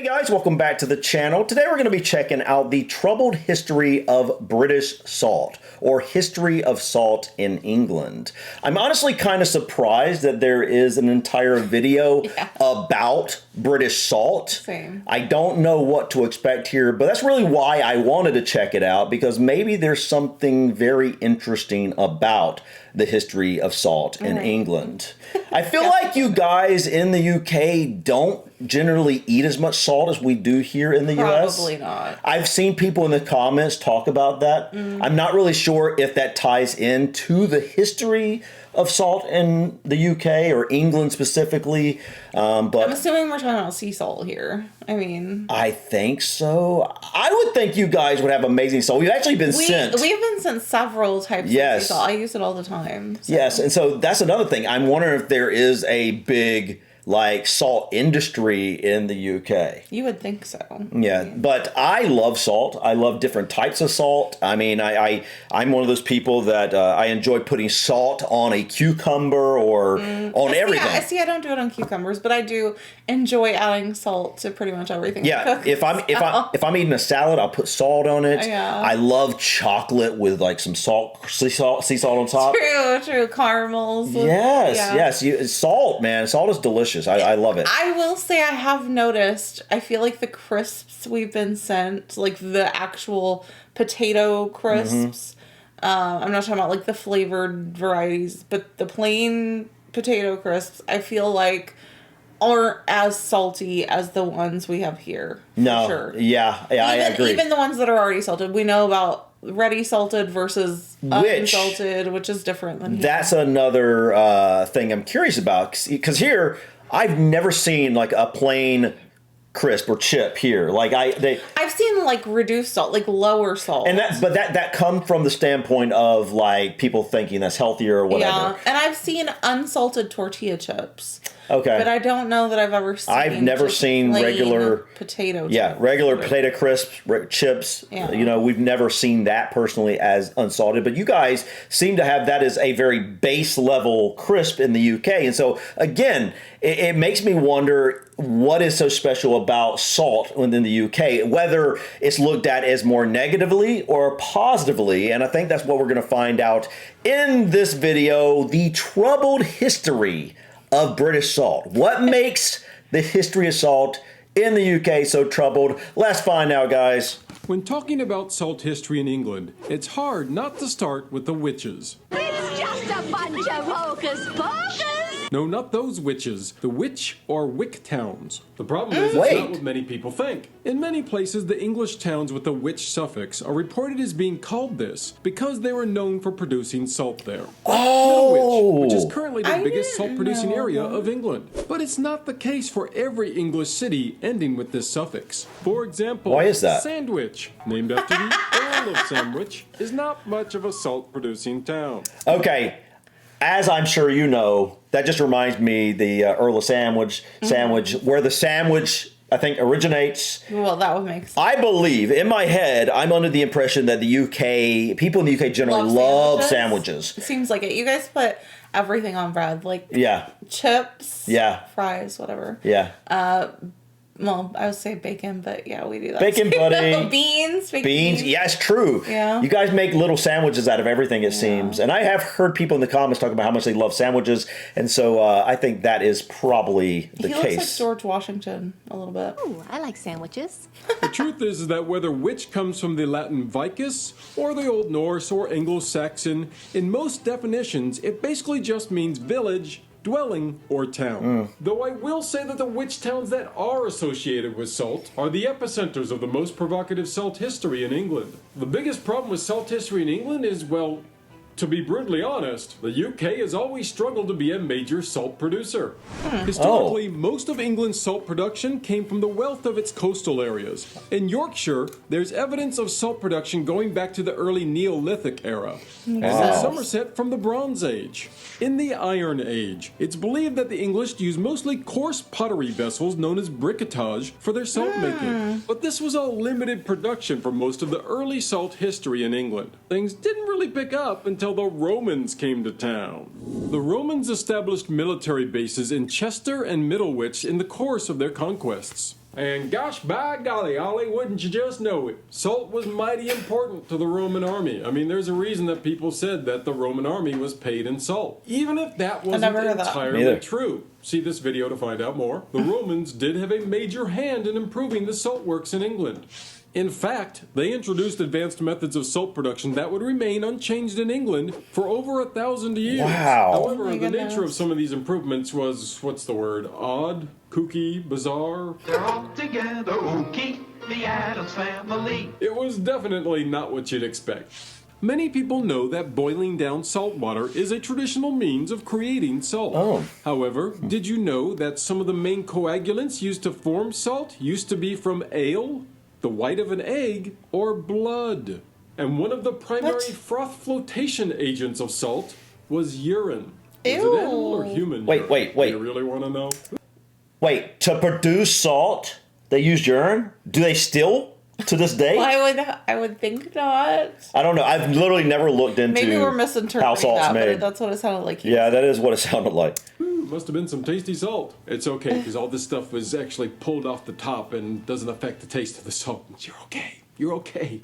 Hey guys, welcome back to the channel. Today we're going to be checking out the troubled history of British salt, or history of salt in England. I'm honestly kind of surprised that there is an entire video about British salt. Same. I don't know what to expect here, but that's really why I wanted to check it out, because maybe there's something very interesting about the history of salt in England. I feel like you guys in the UK don't generally eat as much salt as we do here in the US. Probably not. I've seen people in the comments talk about that. I'm not really sure if that ties into the history of salt in the UK or England specifically. But I'm assuming we're talking about sea salt here. I mean, I think so. I would think you guys would have amazing salt. We've actually been sent. We've been sent several types of sea salt. I use it all the time. So. Yes, and so that's another thing. I'm wondering if there is a big salt industry in the UK. You would think so. Yeah, but I love salt. I love different types of salt. I mean, I'm one of those people that I enjoy putting salt on a cucumber or on everything. I don't do it on cucumbers, but I do enjoy adding salt to pretty much everything. Yeah, if I'm eating a salad, I'll put salt on it. Yeah. I love chocolate with like some sea salt on top. True. Caramels. Yes. Salt, man. Salt is delicious. I love it. I will say I have noticed, I feel like the crisps we've been sent, like the actual potato crisps, I'm not talking about like the flavored varieties, but the plain potato crisps, I feel like aren't as salty as the ones we have here. No. Sure. Yeah, I agree. Even the ones that are already salted. We know about ready salted versus unsalted, which is different than here. That's another thing I'm curious about, because here I've never seen like a plain crisp or chip here. Like I've seen like reduced salt, like lower salt. And that come from the standpoint of like people thinking that's healthier or whatever. Yeah, and I've seen unsalted tortilla chips. Okay. But I don't know that I've ever seen. I've never seen regular potato chips. Yeah, regular potato crisps, chips. Yeah. You know, we've never seen that personally as unsalted. But you guys seem to have that as a very base level crisp in the UK. And so, again, it makes me wonder what is so special about salt within the UK, whether it's looked at as more negatively or positively. And I think that's what we're going to find out in this video, the troubled history of British salt. What makes the history of salt in the UK so troubled? Let's find out, guys. When talking about salt history in England, it's hard not to start with the witches. It's just a bunch of hocus pocus! No, not those witches. The witch or wick towns. The problem is it's not what many people think. In many places, the English towns with the witch suffix are reported as being called this because they were known for producing salt there. Middlewich, which is currently the biggest salt-producing area of England. But it's not the case for every English city ending with this suffix. For example, why is that? Sandwich, named after the Earl of Sandwich, is not much of a salt-producing town. Okay. As I'm sure you know, that just reminds me the Earl of Sandwich, where the sandwich, I think, originates. Well, that would make sense. I believe, in my head, I'm under the impression that the UK, people in the UK generally love sandwiches. It seems like it. You guys put everything on bread, like chips, fries, whatever. Yeah. Well, I would say bacon, but yeah, we do that. Bacon pudding. Beans. Yeah, it's true. Yeah. You guys make little sandwiches out of everything, it seems. And I have heard people in the comments talk about how much they love sandwiches. And so I think that is probably the case. He looks like George Washington a little bit. Ooh, I like sandwiches. The truth is that whether witch comes from the Latin vicus or the Old Norse or Anglo-Saxon, in most definitions, it basically just means village, dwelling, or town. Though I will say that the witch towns that are associated with salt are the epicenters of the most provocative salt history in England. The biggest problem with salt history in England is, well, to be brutally honest, the UK has always struggled to be a major salt producer. Historically, most of England's salt production came from the wealth of its coastal areas. In Yorkshire, there's evidence of salt production going back to the early Neolithic era, and in Somerset from the Bronze Age. In the Iron Age, it's believed that the English used mostly coarse pottery vessels known as briquetage for their salt making. But this was a limited production for most of the early salt history in England. Things didn't really pick up until the Romans came to town. The Romans established military bases in Chester and Middlewich in the course of their conquests. And gosh by golly, Ollie, wouldn't you just know it? Salt was mighty important to the Roman army. I mean, there's a reason that people said that the Roman army was paid in salt. Even if that wasn't entirely true. See this video to find out more. The Romans did have a major hand in improving the salt works in England. In fact, they introduced advanced methods of salt production that would remain unchanged in England for over 1,000 years. Wow. However, the nature of some of these improvements was, what's the word, odd, kooky, bizarre? They're all together, ookie, the Addams family. It was definitely not what you'd expect. Many people know that boiling down salt water is a traditional means of creating salt. Oh. However, did you know that some of the main coagulants used to form salt used to be from ale, the white of an egg, or blood? And one of the primary froth flotation agents of salt was urine. Was it animal or human urine? Wait. Do you really want to know? Wait, to produce salt, they used urine? Do they still? To this day? Well, I would think not. I don't know. I've literally never looked into Maybe we're misinterpreting how salt's that, made. but that's what it sounded like. Yeah, that is what it sounded like. Must have been some tasty salt. It's okay, because all this stuff was actually pulled off the top and doesn't affect the taste of the salt. You're okay. You're okay.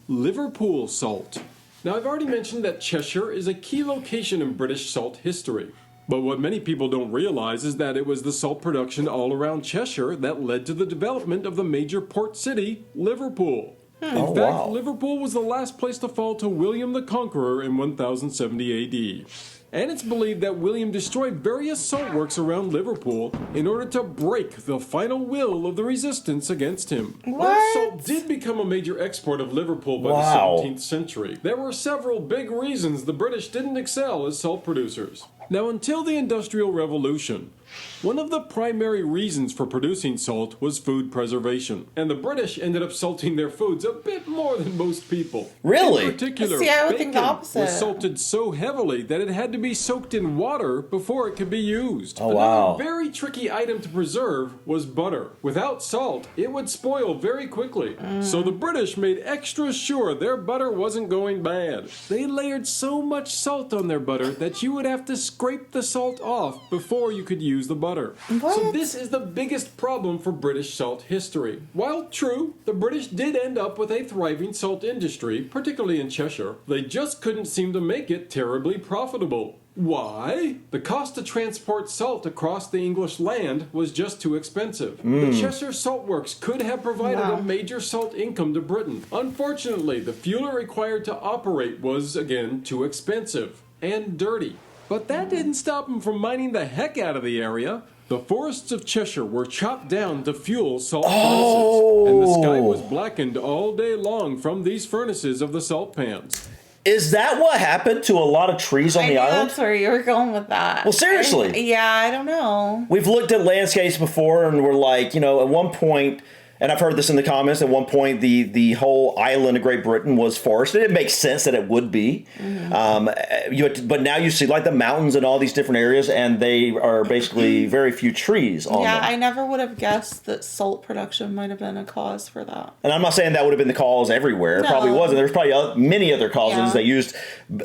Liverpool salt. Now, I've already mentioned that Cheshire is a key location in British salt history. But what many people don't realize is that it was the salt production all around Cheshire that led to the development of the major port city, Liverpool. In fact, Liverpool was the last place to fall to William the Conqueror in 1070 AD. And it's believed that William destroyed various salt works around Liverpool in order to break the final will of the resistance against him. While salt did become a major export of Liverpool by the 17th century, there were several big reasons the British didn't excel as salt producers. Now, until the Industrial Revolution, one of the primary reasons for producing salt was food preservation, and the British ended up salting their foods a bit more than most people. Really? In particular, See, I would bacon think the opposite. was salted so heavily that it had to be soaked in water before it could be used. Oh, wow. Another very tricky item to preserve was butter. Without salt, it would spoil very quickly. So the British made extra sure their butter wasn't going bad. They layered so much salt on their butter that you would have to scrape the salt off before you could use the butter. So this is the biggest problem for British salt history. While true, the British did end up with a thriving salt industry, particularly in Cheshire, they just couldn't seem to make it terribly profitable. Why? The cost to transport salt across the English land was just too expensive. The Cheshire Salt Works could have provided a major salt income to Britain. Unfortunately, the fuel it required to operate was, again, too expensive and dirty. But that didn't stop them from mining the heck out of the area. The forests of Cheshire were chopped down to fuel salt furnaces, and the sky was blackened all day long from these furnaces of the salt pans. Is that what happened to a lot of trees on the island? That's where you were going with that. Well, seriously. I don't know. We've looked at landscapes before and we're like, at one point, and I've heard this in the comments, at one point the whole island of Great Britain was forested. It makes sense that it would be. But now you see like the mountains and all these different areas, and they are basically very few trees on them. Yeah, I never would have guessed that salt production might have been a cause for that. And I'm not saying that would have been the cause everywhere. It probably wasn't. There's probably many other causes. Yeah. They used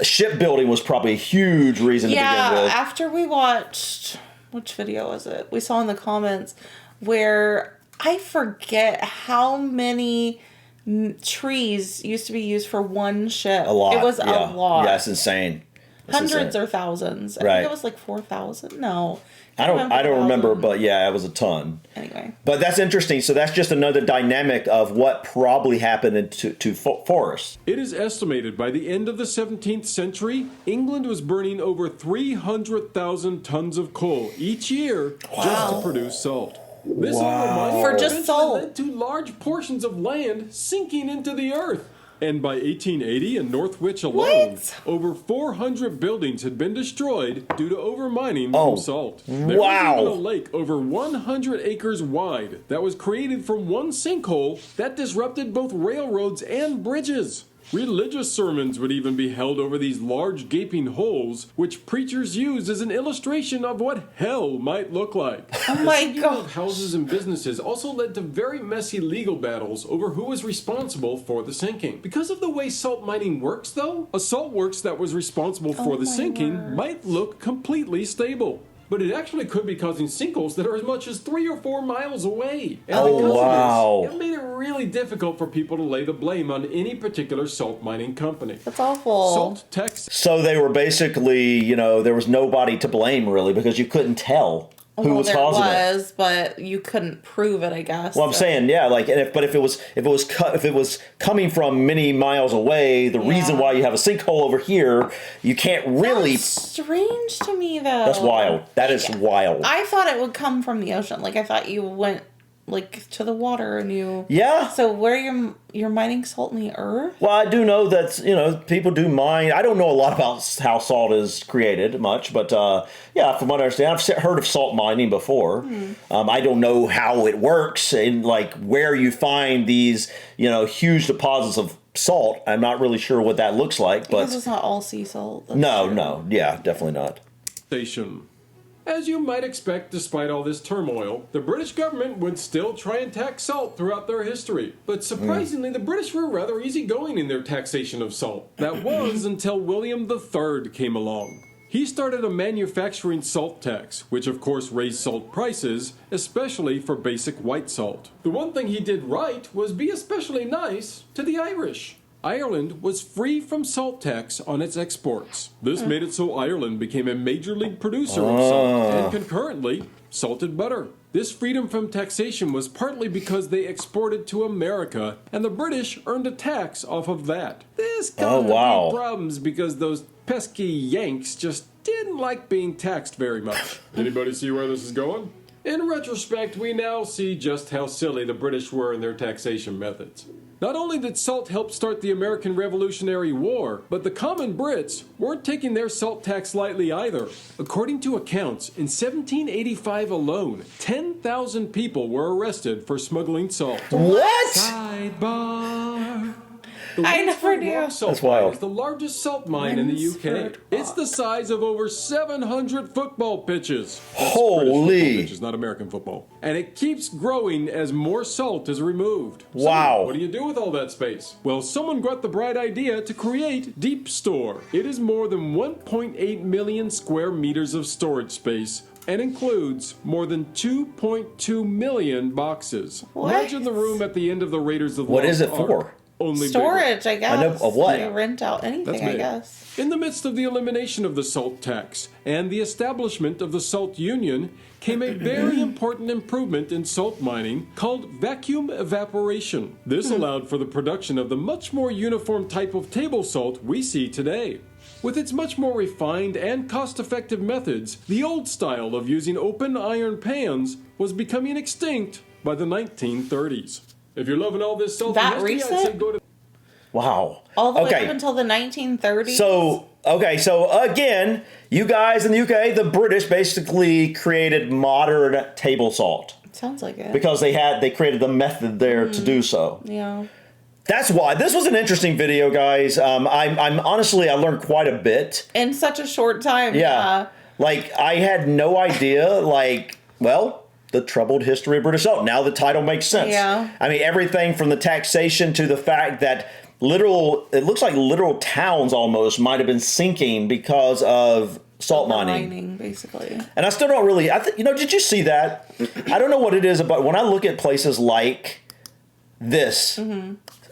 shipbuilding was probably a huge reason to begin with. After we watched, which video was it? We saw in the comments where I forget how many trees used to be used for one ship. A lot. It was a lot. Yeah, it's insane. Hundreds or thousands. I think it was like 4,000. No. I don't remember, but yeah, it was a ton. Anyway. But that's interesting. So that's just another dynamic of what probably happened to forests. It is estimated by the end of the 17th century, England was burning over 300,000 tons of coal each year just to produce salt. This For just salt led to large portions of land sinking into the earth. And by 1880 in Northwich alone, over 400 buildings had been destroyed due to overmining from salt. There was even a lake over 100 acres wide that was created from one sinkhole that disrupted both railroads and bridges. Religious sermons would even be held over these large gaping holes, which preachers used as an illustration of what hell might look like. Oh my God! Of houses and businesses also led to very messy legal battles over who was responsible for the sinking. Because of the way salt mining works, though, a salt works that was responsible for the sinking might look completely stable. but it actually could be causing sinkholes that are as much as 3 or 4 miles away. And Oh, because wow. of this, it made it really difficult for people to lay the blame on any particular salt mining company. That's awful. Salt tax. So they were basically, there was nobody to blame really because you couldn't tell who was causing it. But you couldn't prove it, I guess. Well, I'm saying, yeah, like, and if it was coming from many miles away, the reason why you have a sinkhole over here, you can't really. That's strange to me, though. That's wild. That is wild. I thought it would come from the ocean. Like, I thought you went to the water and you. Yeah. So where you're mining salt in the earth? Well, I do know that, people do mine. I don't know a lot about how salt is created much, but yeah, from what I understand, I've heard of salt mining before. I don't know how it works and like where you find these, huge deposits of salt. I'm not really sure what that looks like, but Because it's not all sea salt. no, yeah, definitely not. Station. As you might expect, despite all this turmoil, the British government would still try and tax salt throughout their history. But surprisingly, the British were rather easygoing in their taxation of salt. That was until William III came along. He started a manufacturing salt tax, which of course raised salt prices, especially for basic white salt. The one thing he did right was be especially nice to the Irish. Ireland was free from salt tax on its exports. This made it so Ireland became a major league producer of salt and concurrently salted butter. This freedom from taxation was partly because they exported to America and the British earned a tax off of that. This caused a few problems because those pesky Yanks just didn't like being taxed very much. Anybody see where this is going? In retrospect, we now see just how silly the British were in their taxation methods. Not only did salt help start the American Revolutionary War, but the common Brits weren't taking their salt tax lightly either. According to accounts, in 1785 alone, 10,000 people were arrested for smuggling salt. What? Sidebar. I never knew. That's wild. It's the largest salt mine in the UK. It's the size of over 700 football pitches. That's Holy. British football pitches, not American football. And it keeps growing as more salt is removed. Wow. So, what do you do with all that space? Well, someone got the bright idea to create Deep Store. It is more than 1.8 million square meters of storage space and includes more than 2.2 million boxes. What? Imagine the room at the end of the Raiders of the What Lost is it Ark. for? Only Storage, bigger. I guess. I know, of what? You rent out That's anything, I big. guess. In the midst of the elimination of the salt tax and the establishment of the Salt Union came a very important improvement in salt mining called vacuum evaporation. This allowed for the production of the much more uniform type of table salt we see today. With its much more refined and cost-effective methods, the old style of using open iron pans was becoming extinct by the 1930s. If you're loving all this salty That history, I'd say recent? go to... Wow. All the way up until the 1930s? So again, you guys in the UK, the British basically created modern table salt Sounds like it. because they created the method there to do so. Yeah. That's why this was an interesting video, guys. I'm honestly, I learned quite a bit. In such a short time. Yeah. Like I had no idea. The troubled history of British salt. Now the title makes sense. Yeah. I mean, everything from the taxation to the fact that it looks like literal towns almost might have been sinking because of salt mining. Basically. And I still don't really, did you see that? I don't know what it is about when I look at places like this,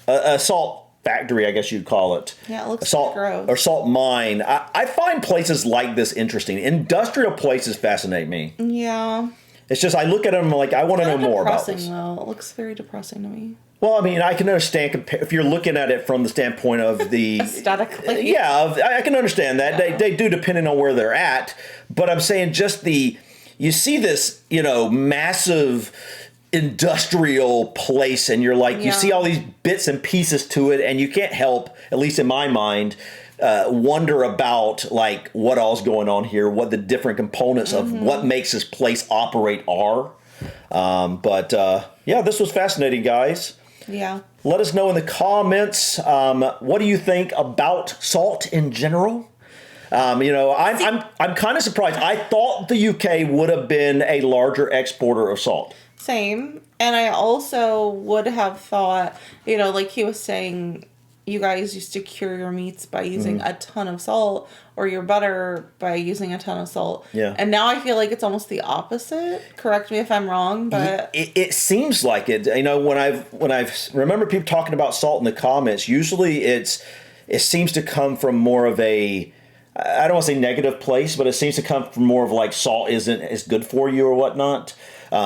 a salt factory, I guess you'd call it. Yeah, it looks salt gross. or salt mine. I find places like this interesting. Industrial places fascinate me. Yeah. It's just I look at them like I want to know more about this. Though. It looks very depressing to me. Well, I mean, I can understand if you're looking at it from the standpoint of the aesthetically. Yeah, I can understand that. Yeah. They do depending on where they're at, but I'm saying just you see this, massive industrial place, and you're like, you see all these bits and pieces to it, and you can't help, at least in my mind, wonder about like what all's going on here, what the different components of what makes this place operate are. Yeah, this was fascinating, guys. Yeah. Let us know in the comments, what do you think about salt in general? I'm kind of surprised. I thought the UK would have been a larger exporter of salt. Same. And I also would have thought, like he was saying, you guys used to cure your meats by using a ton of salt, or your butter by using a ton of salt. Yeah. And now I feel like it's almost the opposite. Correct me if I'm wrong, but it seems like it. You know, when I've remember people talking about salt in the comments, usually it seems to come from more of a, I don't want to say negative place, but it seems to come from more of like salt isn't as good for you or whatnot.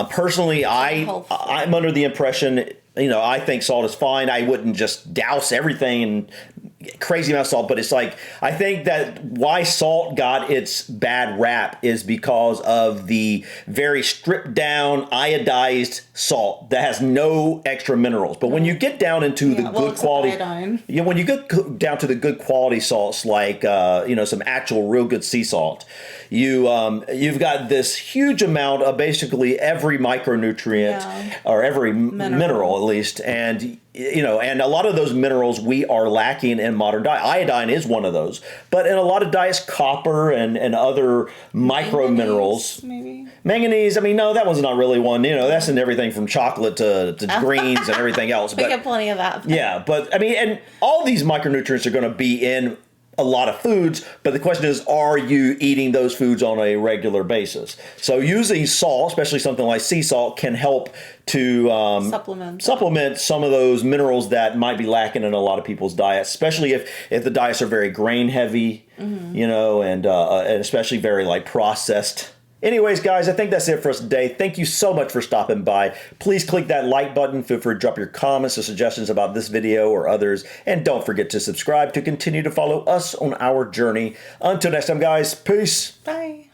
Personally, I'm under the impression, you know, I think salt is fine. I wouldn't just douse everything and crazy amount of salt, but it's like, I think that why salt got its bad rap is because of the very stripped down iodized salt that has no extra minerals. But when you get down into the good quality, when you get down to the good quality salts, like you know, some actual real good sea salt, you've got this huge amount of basically every micronutrient or every mineral at least, and you know, and a lot of those minerals we are lacking in modern diet. Iodine is one of those, but in a lot of diets, copper and other micro minerals. Maybe Manganese. I mean, no, that one's not really one. You know, that's in everything from chocolate to greens and everything else. We get plenty of that. Yeah, but I mean, and all these micronutrients are going to be in a lot of foods, but the question is, are you eating those foods on a regular basis? So using salt, especially something like sea salt, can help to supplement some of those minerals that might be lacking in a lot of people's diets, especially if the diets are very grain heavy, you know, and especially very like processed. Anyways, guys, I think that's it for us today. Thank you so much for stopping by. Please click that like button. Feel free to drop your comments or suggestions about this video or others. And don't forget to subscribe to continue to follow us on our journey. Until next time, guys, peace. Bye.